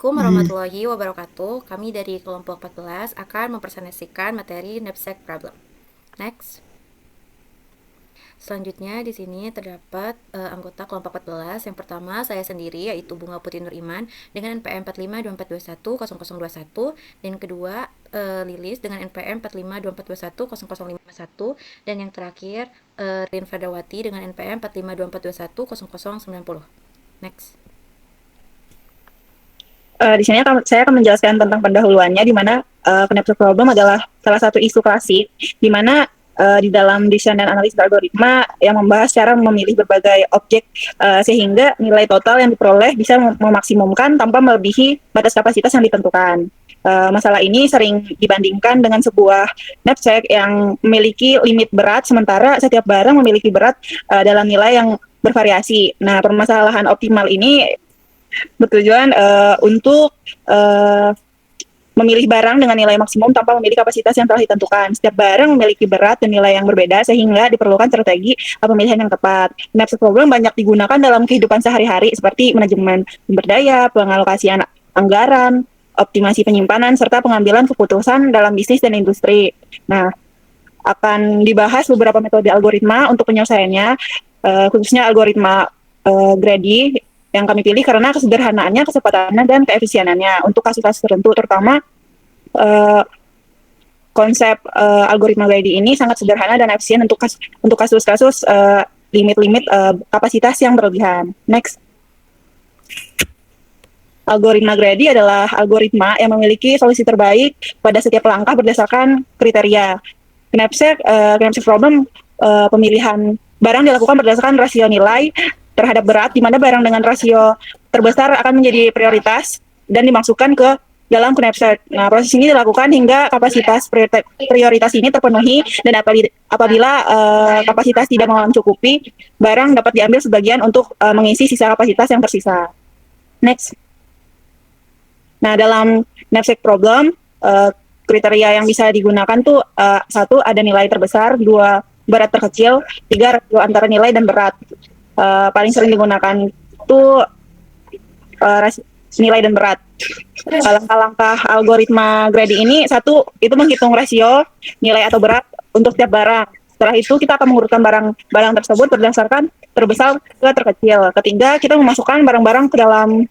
Assalamualaikum warahmatullahi wabarakatuh. Kami dari kelompok 14 akan mempresentasikan materi knapsack problem. Next. Selanjutnya di sini terdapat anggota kelompok 14. Yang pertama saya sendiri yaitu Bunga Putri Nur Iman dengan NPM 4524210021 dan kedua Lilis dengan NPM 4524210051 dan yang terakhir Rin Fadawati dengan NPM 4524210090. Next. Di sini saya akan menjelaskan tentang pendahuluannya, di mana knapsack problem adalah salah satu isu klasik, di mana di dalam desain dan analisis algoritma yang membahas cara memilih berbagai objek sehingga nilai total yang diperoleh bisa memaksimumkan tanpa melebihi batas kapasitas yang ditentukan. Masalah ini sering dibandingkan dengan sebuah knapsack yang memiliki limit berat, sementara setiap barang memiliki berat dalam nilai yang bervariasi. Nah, permasalahan optimal ini bertujuan untuk memilih barang dengan nilai maksimum tanpa memiliki kapasitas yang telah ditentukan. Setiap barang memiliki berat dan nilai yang berbeda sehingga diperlukan strategi pemilihan yang tepat. Knapsack problem banyak digunakan dalam kehidupan sehari-hari seperti manajemen sumber daya, pengalokasian anggaran, optimasi penyimpanan, serta pengambilan keputusan dalam bisnis dan industri. Nah, akan dibahas beberapa metode algoritma untuk penyelesaiannya, khususnya algoritma Grady yang kami pilih karena kesederhanaannya, kecepatannya, dan keefisienannya untuk kasus-kasus tertentu, terutama konsep algoritma Grady ini sangat sederhana dan efisien untuk kasus-kasus limit-limit kapasitas yang berlebihan. Next. Algoritma Grady adalah algoritma yang memiliki solusi terbaik pada setiap langkah berdasarkan kriteria. Knapsack problem pemilihan barang dilakukan berdasarkan rasio nilai terhadap berat, di mana barang dengan rasio terbesar akan menjadi prioritas dan dimasukkan ke dalam knapsack. Nah, proses ini dilakukan hingga kapasitas prioritas ini terpenuhi, dan apabila kapasitas tidak mencukupi, barang dapat diambil sebagian untuk mengisi sisa kapasitas yang tersisa. Next. Nah, dalam knapsack problem, kriteria yang bisa digunakan tuh satu, ada nilai terbesar, dua, berat terkecil, tiga, rasio antara nilai dan berat. Paling sering digunakan itu nilai dan berat. Langkah-langkah algoritma Grady ini, satu, itu menghitung rasio nilai atau berat untuk setiap barang. Setelah itu kita akan mengurutkan barang tersebut berdasarkan terbesar ke terkecil. Ketiga, kita memasukkan barang-barang ke dalam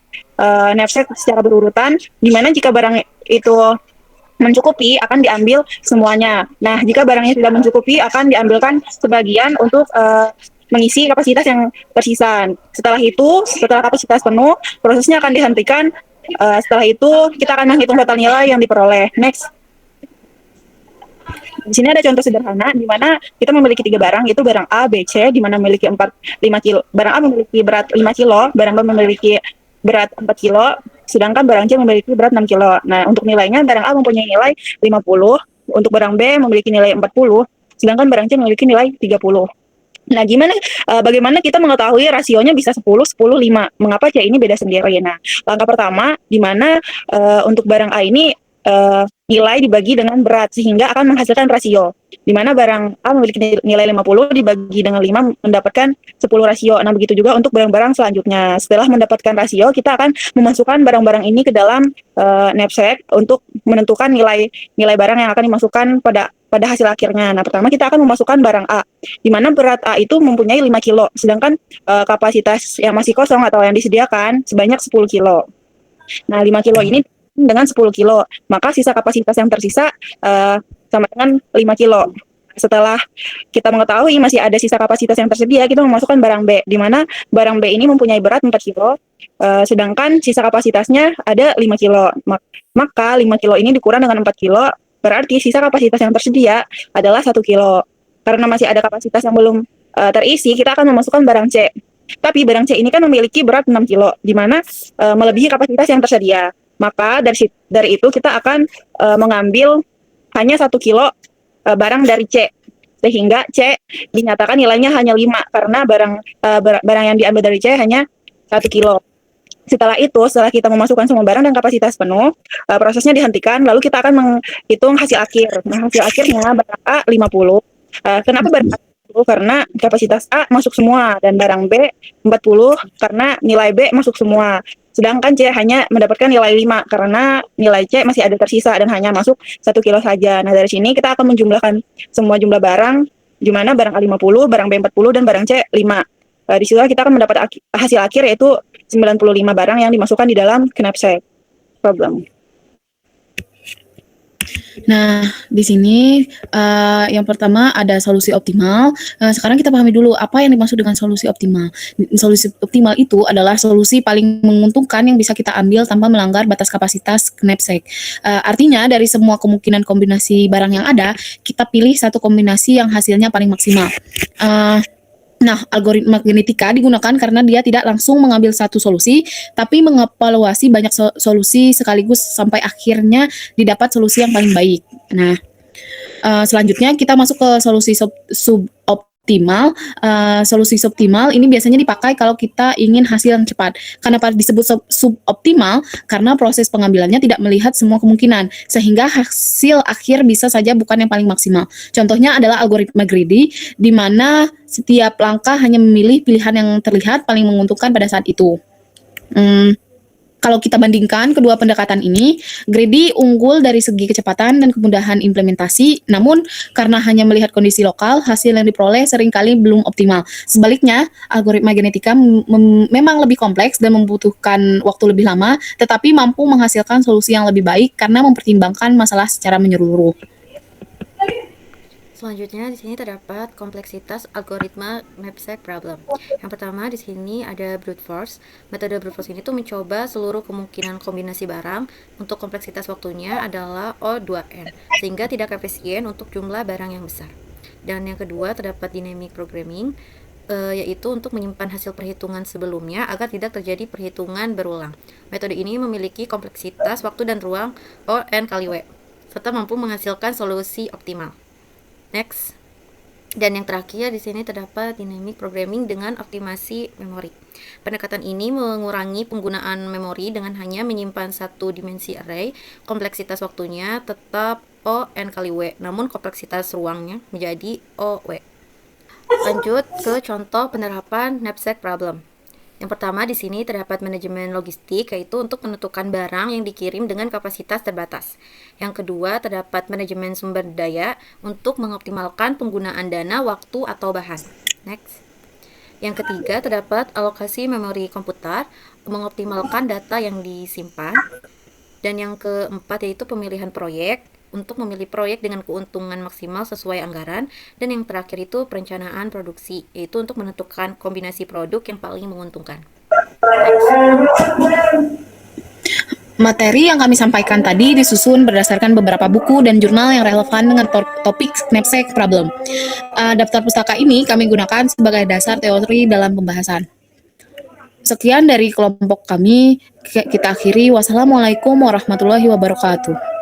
knapsack secara berurutan, di mana jika barang itu mencukupi akan diambil semuanya. Nah, jika barangnya tidak mencukupi akan diambilkan sebagian untuk mengisi kapasitas yang tersisa. Setelah kapasitas penuh, prosesnya akan dihentikan. Setelah itu, kita akan menghitung total nilai yang diperoleh. Next. Di sini ada contoh sederhana, di mana kita memiliki 3 barang, yaitu barang A, B, C, di mana memiliki 5 kilo. Barang A memiliki berat 5 kilo, barang B memiliki berat 4 kilo, sedangkan barang C memiliki berat 6 kilo. Nah, untuk nilainya, barang A mempunyai nilai 50, untuk barang B memiliki nilai 40, sedangkan barang C memiliki nilai 30. Nah, bagaimana kita mengetahui rasionya bisa 10, 10, 5? Mengapa C ini beda sendiri? Nah, langkah pertama, di mana untuk barang A ini nilai dibagi dengan berat, sehingga akan menghasilkan rasio. Di mana barang A memiliki nilai 50, dibagi dengan 5, mendapatkan 10 rasio. Nah, begitu juga untuk barang-barang selanjutnya. Setelah mendapatkan rasio, kita akan memasukkan barang-barang ini ke dalam knapsack untuk menentukan nilai barang yang akan dimasukkan pada hasil akhirnya. Nah, pertama kita akan memasukkan barang A, di mana berat A itu mempunyai 5 kilo, sedangkan kapasitas yang masih kosong atau yang disediakan sebanyak 10 kilo. Nah, 5 kilo ini dengan 10 kilo, maka sisa kapasitas yang tersisa sama dengan 5 kilo. Setelah kita mengetahui masih ada sisa kapasitas yang tersedia, kita memasukkan barang B, di mana barang B ini mempunyai berat 4 kilo, sedangkan sisa kapasitasnya ada 5 kilo. Maka 5 kilo ini dikurang dengan 4 kilo, berarti sisa kapasitas yang tersedia adalah 1 kilo. Karena masih ada kapasitas yang belum terisi, kita akan memasukkan barang C. Tapi barang C ini kan memiliki berat 6 kilo, di mana melebihi kapasitas yang tersedia. Maka dari itu kita akan mengambil hanya 1 kilo barang dari C. Sehingga C dinyatakan nilainya hanya 5, karena barang yang diambil dari C hanya 1 kilo. Setelah kita memasukkan semua barang dan kapasitas penuh, prosesnya dihentikan, lalu kita akan menghitung hasil akhir. Nah, hasil akhirnya barang A 50. Kenapa barang A karena kapasitas A masuk semua dan barang B 40 karena nilai B masuk semua. Sedangkan C hanya mendapatkan nilai 5 karena nilai C masih ada tersisa dan hanya masuk 1 kilo saja. Nah, dari sini kita akan menjumlahkan semua jumlah barang di mana barang A 50, barang B 40 dan barang C 5. Di situ kita akan mendapat hasil akhir yaitu 95 barang yang dimasukkan di dalam knapsack problem. Nah, di sini yang pertama ada solusi optimal. Sekarang kita pahami dulu apa yang dimaksud dengan solusi optimal. Solusi optimal itu adalah solusi paling menguntungkan yang bisa kita ambil tanpa melanggar batas kapasitas knapsack. Artinya dari semua kemungkinan kombinasi barang yang ada, kita pilih satu kombinasi yang hasilnya paling maksimal. Nah, algoritma genetika digunakan karena dia tidak langsung mengambil satu solusi, tapi mengevaluasi banyak solusi sekaligus sampai akhirnya didapat solusi yang paling baik. Nah, selanjutnya kita masuk ke solusi suboptimal. Solusi suboptimal ini biasanya dipakai kalau kita ingin hasil yang cepat. Kenapa disebut suboptimal? Karena proses pengambilannya tidak melihat semua kemungkinan, sehingga hasil akhir bisa saja bukan yang paling maksimal. Contohnya adalah algoritma greedy, di mana setiap langkah hanya memilih pilihan yang terlihat paling menguntungkan pada saat itu. Kalau kita bandingkan kedua pendekatan ini, greedy unggul dari segi kecepatan dan kemudahan implementasi, namun karena hanya melihat kondisi lokal, hasil yang diperoleh seringkali belum optimal. Sebaliknya, algoritma genetika memang lebih kompleks dan membutuhkan waktu lebih lama, tetapi mampu menghasilkan solusi yang lebih baik karena mempertimbangkan masalah secara menyeluruh. Selanjutnya di sini terdapat kompleksitas algoritma knapsack problem. Yang pertama di sini ada brute force. Metode brute force ini tuh mencoba seluruh kemungkinan kombinasi barang untuk kompleksitas waktunya adalah O2n, sehingga tidak efisien untuk jumlah barang yang besar. Dan yang kedua terdapat dynamic programming, yaitu untuk menyimpan hasil perhitungan sebelumnya agar tidak terjadi perhitungan berulang. Metode ini memiliki kompleksitas waktu dan ruang O(n) kali W, serta mampu menghasilkan solusi optimal. Next. Dan yang terakhir di sini terdapat dynamic programming dengan optimasi memori. Pendekatan ini mengurangi penggunaan memori dengan hanya menyimpan satu dimensi array. Kompleksitas waktunya tetap O(n) kali W, namun kompleksitas ruangnya menjadi OW. Lanjut ke contoh penerapan knapsack problem. Yang pertama di sini terdapat manajemen logistik, yaitu untuk menentukan barang yang dikirim dengan kapasitas terbatas. Yang kedua terdapat manajemen sumber daya untuk mengoptimalkan penggunaan dana, waktu, atau bahan. Next. Yang ketiga terdapat alokasi memori komputer, mengoptimalkan data yang disimpan. Dan yang keempat yaitu pemilihan proyek, untuk memilih proyek dengan keuntungan maksimal sesuai anggaran. Dan yang terakhir itu perencanaan produksi, yaitu untuk menentukan kombinasi produk yang paling menguntungkan. Materi yang kami sampaikan tadi disusun berdasarkan beberapa buku dan jurnal yang relevan dengan topik knapsack problem. Daftar pustaka ini kami gunakan sebagai dasar teori dalam pembahasan. Sekian dari kelompok kami, kita akhiri. Wassalamualaikum warahmatullahi wabarakatuh.